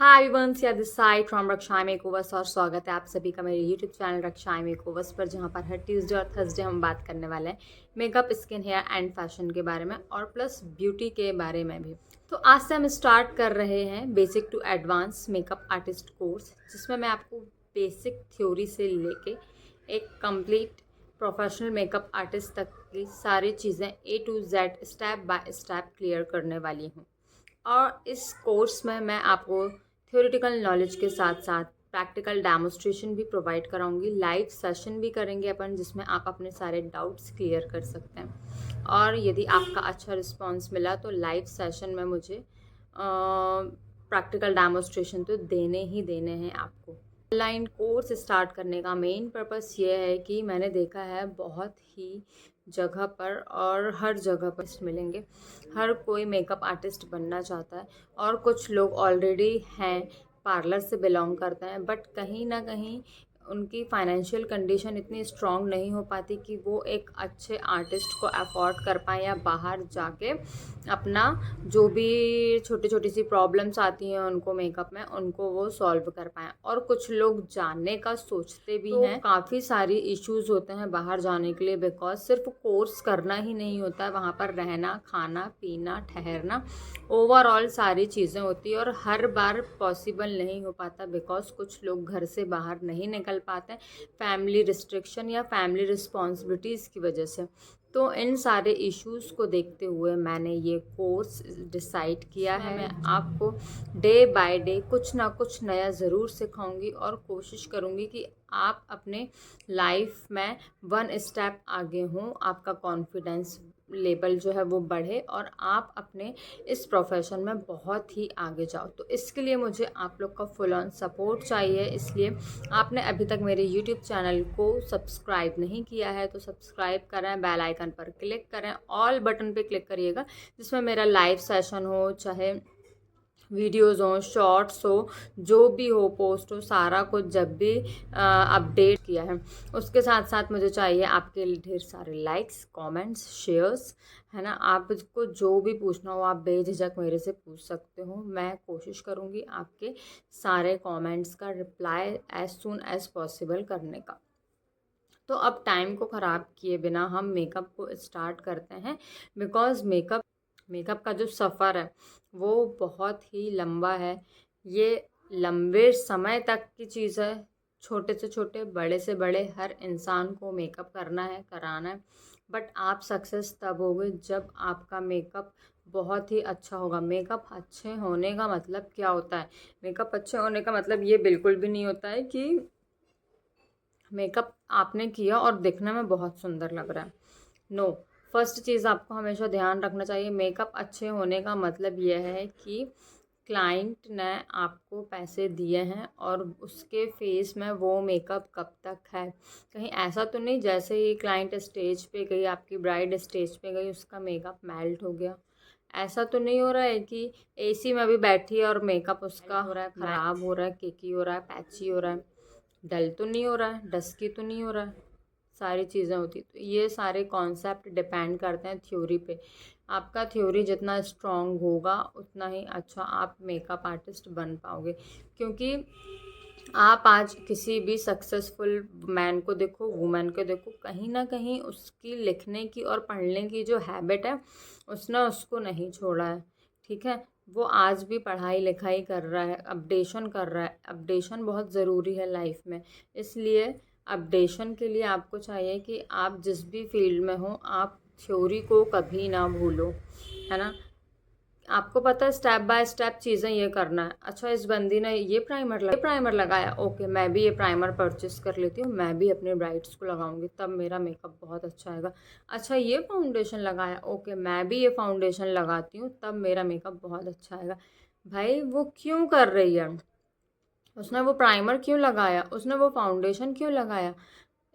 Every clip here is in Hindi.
हाय वंस या this side from Raksha makeovers और स्वागत है आप सभी का मेरे यूट्यूब चैनल रक्षा मेकओवर्स पर, जहां पर हर ट्यूसडे और थर्सडे हम बात करने वाले हैं makeup, skin, hair and fashion के बारे में और प्लस ब्यूटी के बारे में भी। तो आज से हम स्टार्ट कर रहे हैं basic to advance makeup artist course, जिसमें मैं आपको बेसिक थ्योरी से लेके एक कंप्लीट प्रोफेशनल मेकअप आर्टिस्ट तक की सारी चीज़ें A to Z step by step clear करने वाली हूँ। और इस कोर्स में मैं आपको थ्योरेटिकल नॉलेज के साथ साथ प्रैक्टिकल डेमोस्ट्रेशन भी प्रोवाइड कराऊंगी। लाइव सेशन भी करेंगे अपन, जिसमें आप अपने सारे डाउट्स क्लियर कर सकते हैं। और यदि आपका अच्छा रिस्पांस मिला तो लाइव सेशन में मुझे प्रैक्टिकल डेमोस्ट्रेशन तो देने ही देने हैं आपको। ऑनलाइन कोर्स स्टार्ट करने का मेन पर्पस ये है कि मैंने देखा है बहुत ही जगह पर और हर जगह पर मिलेंगे, हर कोई मेकअप आर्टिस्ट बनना चाहता है और कुछ लोग ऑलरेडी हैं, पार्लर से बिलोंग करते हैं, बट कहीं ना कहीं उनकी फाइनेंशियल कंडीशन इतनी स्ट्रांग नहीं हो पाती कि वो एक अच्छे आर्टिस्ट को अफोर्ड कर पाएँ या बाहर जाके अपना जो भी छोटी छोटी सी प्रॉब्लम्स आती हैं उनको मेकअप में, उनको वो सॉल्व कर पाएँ। और कुछ लोग जानने का सोचते भी हैं। काफ़ी सारी इश्यूज़ होते हैं बाहर जाने के लिए, बिकॉज सिर्फ कोर्स करना ही नहीं होता है, वहाँ पर रहना, खाना, पीना, ठहरना, ओवरऑल सारी चीज़ें होती है और हर बार पॉसिबल नहीं हो पाता, बिकॉज कुछ लोग घर से बाहर नहीं निकल पाते फैमिली रिस्ट्रिक्शन या फैमिली रिस्पॉन्सिबिलिटीज़ की वजह से। तो इन सारे इश्यूज़ को देखते हुए मैंने ये कोर्स डिसाइड किया है। मैं आपको डे बाय डे कुछ ना कुछ नया ज़रूर सिखाऊंगी और कोशिश करूंगी कि आप अपने लाइफ में वन स्टेप आगे हों, आपका कॉन्फिडेंस लेवल जो है वो बढ़े और आप अपने इस प्रोफेशन में बहुत ही आगे जाओ। तो इसके लिए मुझे आप लोग का फुल ऑन सपोर्ट चाहिए, इसलिए आपने अभी तक मेरे यूट्यूब चैनल को सब्सक्राइब नहीं किया है तो सब्सक्राइब करें, बेल आइकन पर क्लिक करें, ऑल बटन पे क्लिक करिएगा, जिसमें मेरा लाइव सेशन हो, चाहे वीडियोज़ हो, शॉर्ट्स हो, जो भी हो, पोस्ट हो, सारा कुछ जब भी अपडेट किया है। उसके साथ साथ मुझे चाहिए आपके ढेर सारे लाइक्स, कमेंट्स, शेयर्स, है ना। आपको जो भी पूछना हो आप बेझिझक मेरे से पूछ सकते हो। मैं कोशिश करूँगी आपके सारे कमेंट्स का reply as soon as possible करने का। तो अब टाइम को ख़राब किए बिना हम मेकअप को स्टार्ट करते हैं, बिकॉज़ मेकअप का जो सफ़र है वो बहुत ही लंबा है। ये लंबे समय तक की चीज़ है। छोटे से छोटे, बड़े से बड़े, हर इंसान को मेकअप करना है, कराना है। बट आप सक्सेस तब होगे जब आपका मेकअप बहुत ही अच्छा होगा। मेकअप अच्छे होने का मतलब क्या होता है? मेकअप अच्छे होने का मतलब ये बिल्कुल भी नहीं होता है कि मेकअप आपने किया और दिखने में बहुत सुंदर लग रहा है। नो, फर्स्ट चीज़ आपको हमेशा ध्यान रखना चाहिए, मेकअप अच्छे होने का मतलब यह है कि क्लाइंट ने आपको पैसे दिए हैं और उसके फेस में वो मेकअप कब तक है। कहीं ऐसा तो नहीं जैसे ही क्लाइंट स्टेज पे गई, आपकी ब्राइड स्टेज पे गई, उसका मेकअप मेल्ट हो गया। ऐसा तो नहीं हो रहा है कि एसी में भी बैठी है और मेकअप उसका हो रहा है, ख़राब हो रहा है, केकी हो रहा है, पैची हो रहा है, डल तो नहीं हो रहा है, डस्की तो नहीं हो रहा है। सारी चीज़ें होती, तो ये सारे कॉन्सेप्ट डिपेंड करते हैं थ्योरी पे। आपका थ्योरी जितना स्ट्रॉन्ग होगा उतना ही अच्छा आप मेकअप आर्टिस्ट बन पाओगे। क्योंकि आप आज किसी भी सक्सेसफुल मैन को देखो, वुमेन को देखो, कहीं ना कहीं उसकी लिखने की और पढ़ने की जो हैबिट है उसने उसको नहीं छोड़ा है। ठीक है, वो आज भी पढ़ाई लिखाई कर रहा है, अपडेशन कर रहा है। अपडेशन बहुत ज़रूरी है लाइफ में, इसलिए अपडेशन के लिए आपको चाहिए कि आप जिस भी फील्ड में हो आप थ्योरी को कभी ना भूलो, है ना। आपको पता है स्टेप बाय स्टेप चीज़ें ये करना है। अच्छा, इस बंदी ने ये प्राइमर लगाया, ओके मैं भी ये प्राइमर परचेस कर लेती हूँ, मैं भी अपने ब्राइड्स को लगाऊंगी, तब मेरा मेकअप बहुत अच्छा आएगा। अच्छा, ये फाउंडेशन लगाया, ओके मैं भी ये फाउंडेशन लगाती हूँ, तब मेरा मेकअप बहुत अच्छा आएगा। भाई वो क्यों कर रही है? उसने वो प्राइमर क्यों लगाया? उसने वो फाउंडेशन क्यों लगाया?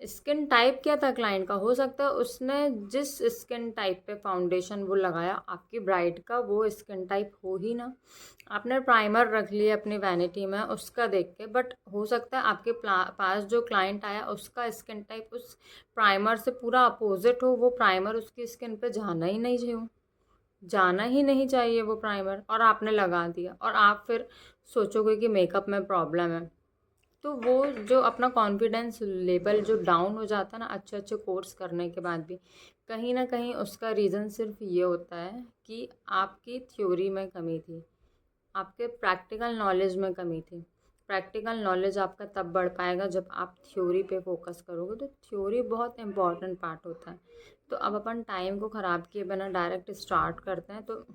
स्किन टाइप क्या था क्लाइंट का? हो सकता है उसने जिस स्किन टाइप पे फाउंडेशन वो लगाया, आपकी ब्राइड का वो स्किन टाइप हो ही ना। आपने प्राइमर रख लिया अपनी वैनिटी में उसका देख के, बट हो सकता है आपके पास जो क्लाइंट आया उसका स्किन टाइप उस प्राइमर से पूरा अपोजिट हो, वो प्राइमर उसकी स्किन पे जाना ही नहीं चाहिए। जाना ही नहीं चाहिए वो प्राइमर, और आपने लगा दिया और आप फिर सोचोगे कि मेकअप में प्रॉब्लम है, तो वो जो अपना कॉन्फिडेंस लेवल जो डाउन हो जाता है ना अच्छे अच्छे कोर्स करने के बाद भी, कहीं ना कहीं उसका रीज़न सिर्फ ये होता है कि आपकी थ्योरी में कमी थी, आपके प्रैक्टिकल नॉलेज में कमी थी। प्रैक्टिकल नॉलेज आपका तब बढ़ पाएगा जब आप थ्योरी पे फोकस करोगे, तो थ्योरी बहुत इम्पॉर्टेंट पार्ट होता है। तो अब अपन टाइम को ख़राब किए बिना डायरेक्ट स्टार्ट करते हैं, तो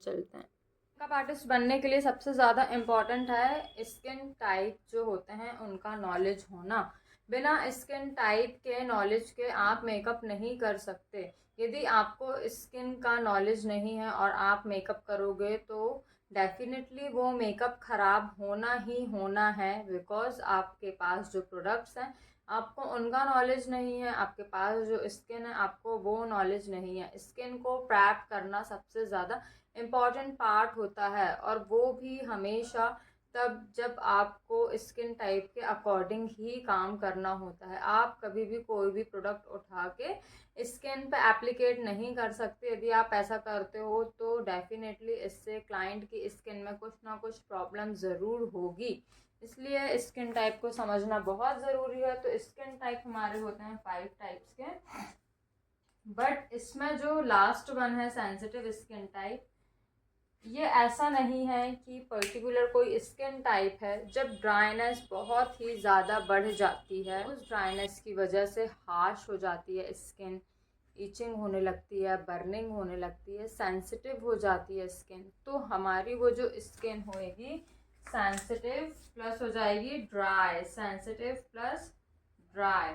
चलते हैं। मेकअप आर्टिस्ट बनने के लिए सबसे ज़्यादा इम्पॉर्टेंट है स्किन टाइप जो होते हैं उनका नॉलेज होना। बिना स्किन टाइप के नॉलेज के आप मेकअप नहीं कर सकते। यदि आपको स्किन का नॉलेज नहीं है और आप मेकअप करोगे तो डेफिनेटली वो मेकअप ख़राब होना ही होना है, बिकॉज आपके पास जो प्रोडक्ट्स हैं आपको उनका नॉलेज नहीं है, आपके पास जो स्किन है आपको वो नॉलेज नहीं है। स्किन को प्रैप करना सबसे ज़्यादा इम्पॉर्टेंट पार्ट होता है, और वो भी हमेशा तब जब आपको स्किन टाइप के अकॉर्डिंग ही काम करना होता है। आप कभी भी कोई भी प्रोडक्ट उठा के स्किन पे एप्लीकेट नहीं कर सकते। यदि आप ऐसा करते हो तो डेफिनेटली इससे क्लाइंट की स्किन में कुछ ना कुछ प्रॉब्लम ज़रूर होगी। इसलिए स्किन टाइप को समझना बहुत ज़रूरी है। तो स्किन टाइप हमारे होते हैं 5 टाइप्स के, बट इसमें जो लास्ट वन है सेंसिटिव स्किन टाइप, ये ऐसा नहीं है कि पर्टिकुलर कोई स्किन टाइप है। जब ड्राइनेस बहुत ही ज़्यादा बढ़ जाती है, उस ड्राइनेस की वजह से हार्श हो जाती है स्किन, इचिंग होने लगती है, बर्निंग होने लगती है, सेंसिटिव हो जाती है स्किन, तो हमारी वो जो स्किन होएगी सेंसिटिव प्लस हो जाएगी ड्राई, सेंसिटिव प्लस ड्राई।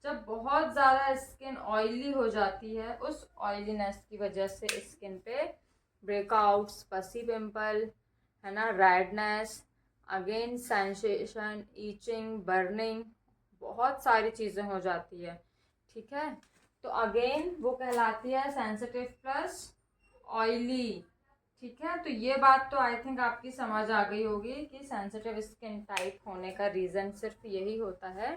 जब बहुत ज़्यादा स्किन ऑयली हो जाती है, उस ऑयलीनेस की वजह से स्किन पे ब्रेकआउट्स, पसी पिंपल, है ना, redness, again sensation, itching, burning, बहुत सारी चीज़ें हो जाती है। ठीक है, तो अगेन वो कहलाती है सेंसिटिव प्लस ऑयली। ठीक है, तो ये बात तो आई थिंक आपकी समझ आ गई होगी कि सेंसिटिव स्किन टाइप होने का रीज़न सिर्फ यही होता है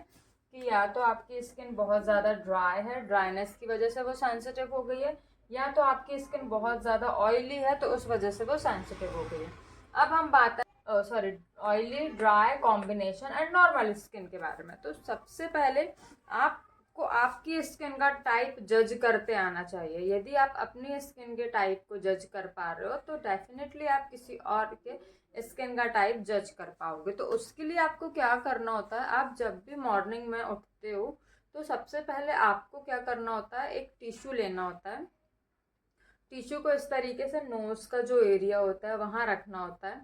कि या तो आपकी स्किन बहुत ज़्यादा ड्राई है, ड्राइनेस की वजह से वो सेंसिटिव हो गई है, या तो आपकी स्किन बहुत ज़्यादा ऑयली है तो उस वजह से वो सेंसिटिव हो गई है। अब हम बात sorry oily dry combination and normal skin के बारे में। तो सबसे पहले आपको आपकी स्किन का टाइप जज करते आना चाहिए। यदि आप अपनी स्किन के टाइप को जज कर पा रहे हो तो डेफिनेटली आप किसी और के स्किन का टाइप जज कर पाओगे। तो उसके लिए आपको क्या करना होता है, आप जब भी मॉर्निंग में उठते हो तो सबसे पहले आपको क्या करना होता है, एक टिश्यू लेना होता है। टिश्यू को इस तरीके से नोज का जो एरिया होता है वहाँ रखना होता है,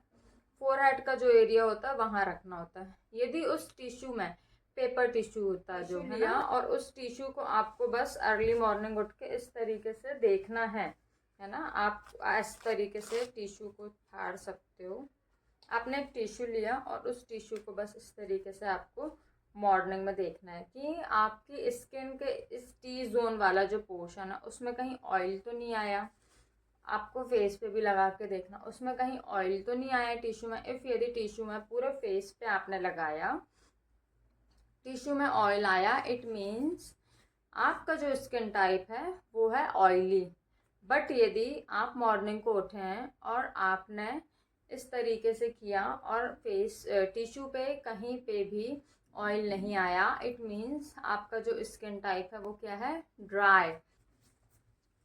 फोरहेड का जो एरिया होता है वहाँ रखना होता है। यदि उस टिश्यू में पेपर टिश्यू होता है जो है ना, और उस टिश्यू को आपको बस अर्ली मॉर्निंग उठ के इस तरीके से देखना है ना, आप इस तरीके से टिश्यू को फाड़ सकते हो। आपने एक टिश्यू लिया और उस टिश्यू को बस इस तरीके से आपको मॉर्निंग में देखना है कि आपकी स्किन के इस टी जोन वाला जो पोर्शन है उसमें कहीं ऑयल तो नहीं आया। आपको फेस पे भी लगा के देखना उसमें कहीं ऑयल तो नहीं आया टिश्यू में। इफ़ यदि टिश्यू में पूरे फेस पे आपने लगाया, टिश्यू में ऑयल आया, इट मीन्स आपका जो स्किन टाइप है वो है ऑयली। बट यदि आप मॉर्निंग को उठे हैं और आपने इस तरीके से किया और फेस टिश्यू पे कहीं पे भी ऑयल नहीं आया, इट मीन्स आपका जो स्किन टाइप है वो क्या है, ड्राई।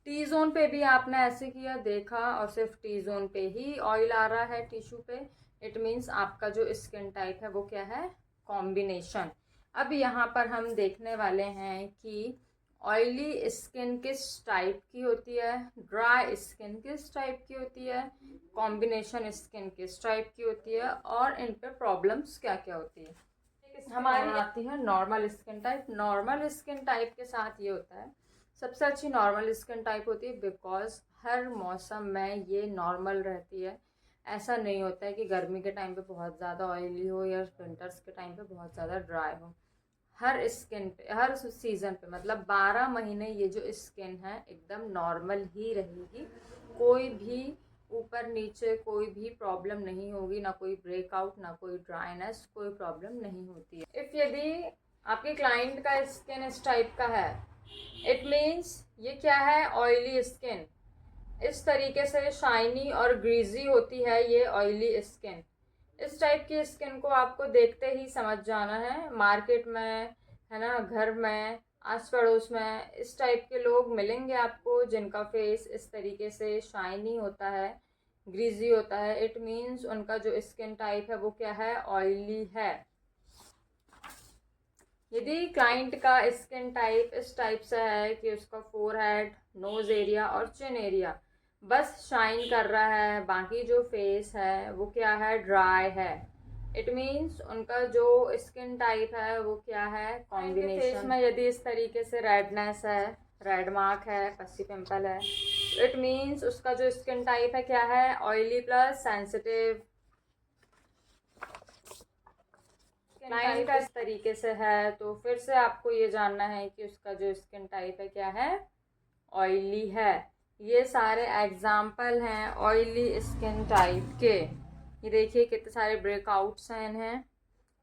टी जोन पे भी आपने ऐसे किया, देखा और सिर्फ टी जोन पे ही ऑयल आ रहा है टिश्यू पे, इट मीन्स आपका जो स्किन टाइप है वो क्या है, कॉम्बिनेशन। अब यहाँ पर हम देखने वाले हैं कि ऑयली स्किन किस टाइप की होती है, ड्राई स्किन किस टाइप की होती है, कॉम्बिनेशन स्किन किस टाइप की होती है, और इन पे प्रॉब्लम्स क्या क्या होती है। हमारी आती है normal skin type. Normal skin type के साथ ये होता है, सबसे अच्छी नॉर्मल स्किन टाइप होती है, बिकॉज हर मौसम में ये नॉर्मल रहती है। ऐसा नहीं होता है कि गर्मी के टाइम पे बहुत ज़्यादा ऑयली हो या विंटर्स के टाइम पे बहुत ज़्यादा ड्राई हो। हर स्किन पे, हर सीज़न पे, मतलब 12 महीने ये जो स्किन है एकदम नॉर्मल ही रहेगी। कोई भी ऊपर नीचे कोई भी प्रॉब्लम नहीं होगी, ना कोई ब्रेकआउट, ना कोई ड्राइनेस, कोई प्रॉब्लम नहीं होती है। इफ़ यदि आपके क्लाइंट का स्किन इस टाइप का है, इट मीन्स ये क्या है, ऑयली स्किन। इस तरीके से शाइनी और ग्रीजी होती है ये ऑयली स्किन। इस टाइप की स्किन को आपको देखते ही समझ जाना है। मार्केट में, है ना, घर में, आस पड़ोस में इस टाइप के लोग मिलेंगे आपको जिनका फेस इस तरीके से शाइनी होता है, ग्रीजी होता है। इट मीन्स उनका जो स्किन टाइप है वो क्या है, ऑयली है। यदि क्लाइंट का स्किन टाइप इस टाइप से है कि उसका फोरहेड, नोज एरिया और चिन एरिया बस शाइन कर रहा है, बाकी जो फेस है वो क्या है, ड्राई है, इट मीन्स उनका जो स्किन टाइप है वो क्या है, कॉम्बिनेशन। फेस में यदि इस तरीके से रेडनेस है, रेड मार्क है, पस्सी पिंपल है, इट मीन्स उसका जो स्किन टाइप है क्या है, ऑयली प्लस सेंसिटिव। क्लाइंट का इस तरीके से है तो फिर से आपको ये जानना है कि उसका जो स्किन टाइप है क्या है, ऑयली है। ये सारे एग्जाम्पल हैं ऑयली स्किन टाइप के। ये देखिए कितने सारे ब्रेकआउट्स हैं इन्हें,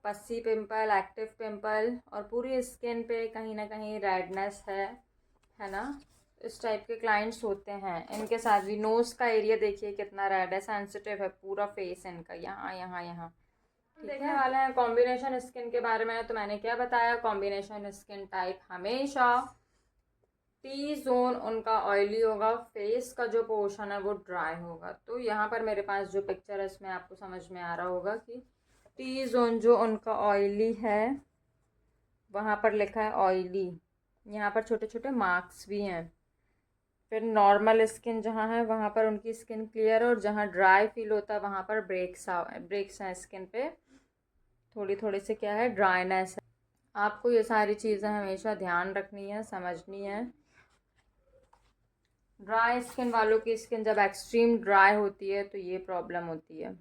पस्सी पिंपल, एक्टिव पिंपल, और पूरी स्किन पे कहीं ना कहीं रेडनेस है ना। इस टाइप के क्लाइंट्स होते हैं। इनके साथ भी नोज़ का एरिया देखिए कितना रेड है, सेंसिटिव है पूरा फेस इनका, यहाँ यहाँ यहाँ। देखने वाले हैं कॉम्बिनेशन स्किन के बारे में। तो मैंने क्या बताया, कॉम्बिनेशन स्किन टाइप हमेशा टी जोन उनका ऑयली होगा, फेस का जो पोर्शन है वो ड्राई होगा। तो यहाँ पर मेरे पास जो पिक्चर है इसमें आपको समझ में आ रहा होगा कि टी जोन जो उनका ऑयली है वहाँ पर लिखा है ऑयली, यहाँ पर छोटे छोटे मार्क्स भी हैं। फिर नॉर्मल स्किन जहाँ है वहाँ पर उनकी स्किन क्लियर है, और जहाँ ड्राई फील होता है वहाँ पर ब्रेक्स हैं स्किन पे, थोड़ी थोड़ी से क्या है, ड्राइनेस है। आपको ये सारी चीज़ें हमेशा ध्यान रखनी है, समझनी है। ड्राई स्किन वालों की स्किन जब एक्सट्रीम ड्राई होती है तो ये प्रॉब्लम होती है,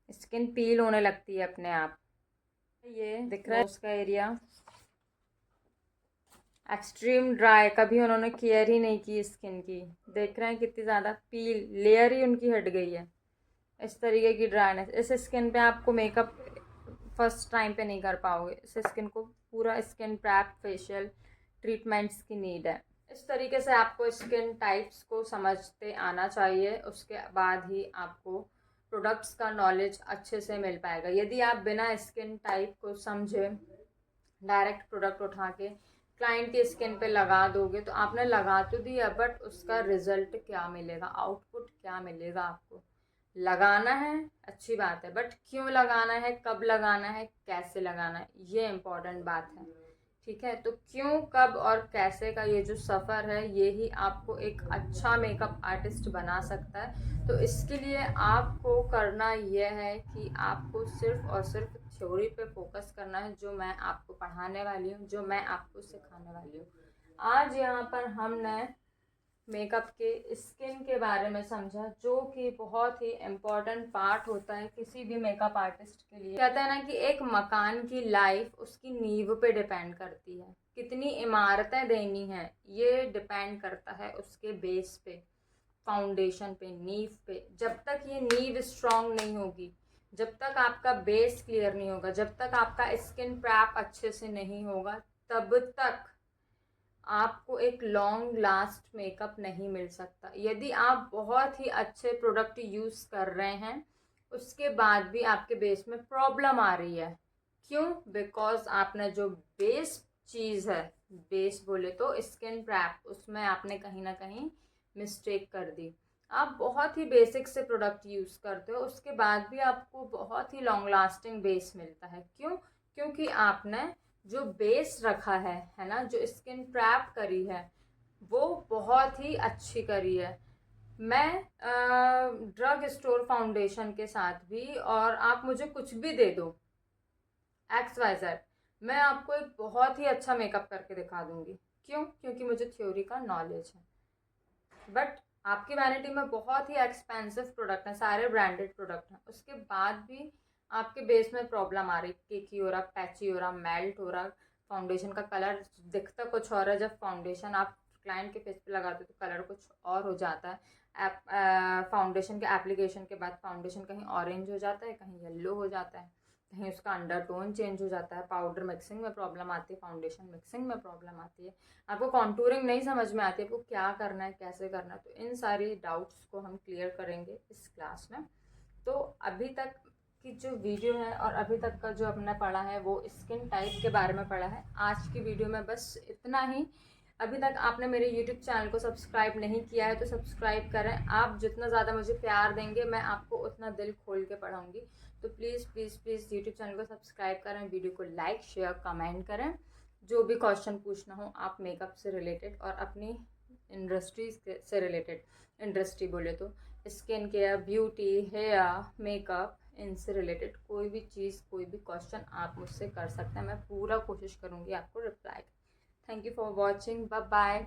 स्किन पील होने लगती है अपने आप। ये दिख रहा है उसका एरिया एक्सट्रीम ड्राई, कभी उन्होंने केयर ही नहीं की स्किन की, देख रहे हैं कितनी ज़्यादा पील, लेयर ही उनकी हट गई है। इस तरीके की ड्राइनेस, इस स्किन पे आपको मेकअप फर्स्ट टाइम पे नहीं कर पाओगे। इस स्किन को पूरा स्किन प्रैप, फेशियल ट्रीटमेंट्स की नीड है। इस तरीके से आपको स्किन टाइप्स को समझते आना चाहिए, उसके बाद ही आपको प्रोडक्ट्स का नॉलेज अच्छे से मिल पाएगा। यदि आप बिना स्किन टाइप को समझे डायरेक्ट प्रोडक्ट उठा के क्लाइंट की स्किन पे लगा दोगे तो आपने लगा तो दिया, बट उसका रिजल्ट क्या मिलेगा, आउटपुट क्या मिलेगा आपको। लगाना है अच्छी बात है, बट क्यों लगाना है, कब लगाना है, कैसे लगाना है, ये इम्पोर्टेंट बात है। ठीक है, तो क्यों, कब और कैसे का ये जो सफ़र है ये ही आपको एक अच्छा मेकअप आर्टिस्ट बना सकता है। तो इसके लिए आपको करना यह है कि आपको सिर्फ और सिर्फ थ्योरी पे फोकस करना है, जो मैं आपको पढ़ाने वाली हूँ, जो मैं आपको सिखाने वाली हूँ। आज यहाँ पर हमने मेकअप के स्किन के बारे में समझा, जो कि बहुत ही इम्पोर्टेंट पार्ट होता है किसी भी मेकअप आर्टिस्ट के लिए। कहते हैं ना कि एक मकान की लाइफ उसकी नींव पे डिपेंड करती है, कितनी इमारतें देनी हैं ये डिपेंड करता है उसके बेस पे, फाउंडेशन पे, नींव पे। जब तक ये नींव स्ट्रांग नहीं होगी, जब तक आपका बेस क्लियर नहीं होगा, जब तक आपका स्किन प्रैप अच्छे से नहीं होगा, तब तक आपको एक लॉन्ग लास्ट मेकअप नहीं मिल सकता। यदि आप बहुत ही अच्छे प्रोडक्ट यूज़ कर रहे हैं उसके बाद भी आपके बेस में प्रॉब्लम आ रही है, क्यों? बिकॉज आपने जो बेस चीज़ है, बेस बोले तो स्किन प्रैप, उसमें आपने कहीं ना कहीं मिस्टेक कर दी। आप बहुत ही बेसिक से प्रोडक्ट यूज़ करते हो, उसके बाद भी आपको बहुत ही लॉन्ग लास्टिंग बेस मिलता है, क्यों? क्योंकि आपने जो बेस रखा है ना, जो स्किन प्रैप करी है वो बहुत ही अच्छी करी है। मैं ड्रग स्टोर फाउंडेशन के साथ भी, और आप मुझे कुछ भी दे दो XYZ, मैं आपको एक बहुत ही अच्छा मेकअप करके दिखा दूंगी। क्यों? क्योंकि मुझे थ्योरी का नॉलेज है। बट आपकी वैनिटी में बहुत ही एक्सपेंसिव प्रोडक्ट हैं, सारे ब्रांडेड प्रोडक्ट हैं, उसके बाद भी आपके बेस में प्रॉब्लम आ रही, केकी हो रहा, पैची हो रहा, मेल्ट हो रहा, फाउंडेशन का कलर दिखता कुछ और है, जब फाउंडेशन आप क्लाइंट के फेस पे लगाते हो तो कलर कुछ और हो जाता है। फाउंडेशन के एप्लीकेशन के बाद फाउंडेशन कहीं ऑरेंज हो जाता है, कहीं येलो हो जाता है। कहीं उसका अंडरटोन चेंज हो जाता है, पाउडर मिक्सिंग में प्रॉब्लम आती है, फाउंडेशन मिक्सिंग में प्रॉब्लम आती है, आपको कॉन्टूरिंग नहीं समझ में आती है, आपको क्या करना है कैसे करना है, तो इन सारी डाउट्स को हम क्लियर करेंगे इस क्लास में। तो अभी तक की जो वीडियो है और अभी तक का जो हमने पढ़ा है वो स्किन टाइप के बारे में पढ़ा है। आज की वीडियो में बस इतना ही। अभी तक आपने मेरे यूट्यूब चैनल को सब्सक्राइब नहीं किया है तो सब्सक्राइब करें। आप जितना ज़्यादा मुझे प्यार देंगे मैं आपको उतना दिल खोल के पढ़ाऊँगी। तो please please please YouTube channel को सब्सक्राइब करें, वीडियो को लाइक शेयर कमेंट करें। जो भी क्वेश्चन पूछना हो आप मेकअप से रिलेटेड और अपनी इंडस्ट्री से रिलेटेड, इंडस्ट्री बोले तो skin care, beauty, hair, makeup, इनसे रिलेटेड कोई भी चीज़, कोई भी क्वेश्चन आप मुझसे कर सकते हैं। मैं पूरा कोशिश करूँगी आपको reply. Thank you for watching, bye bye.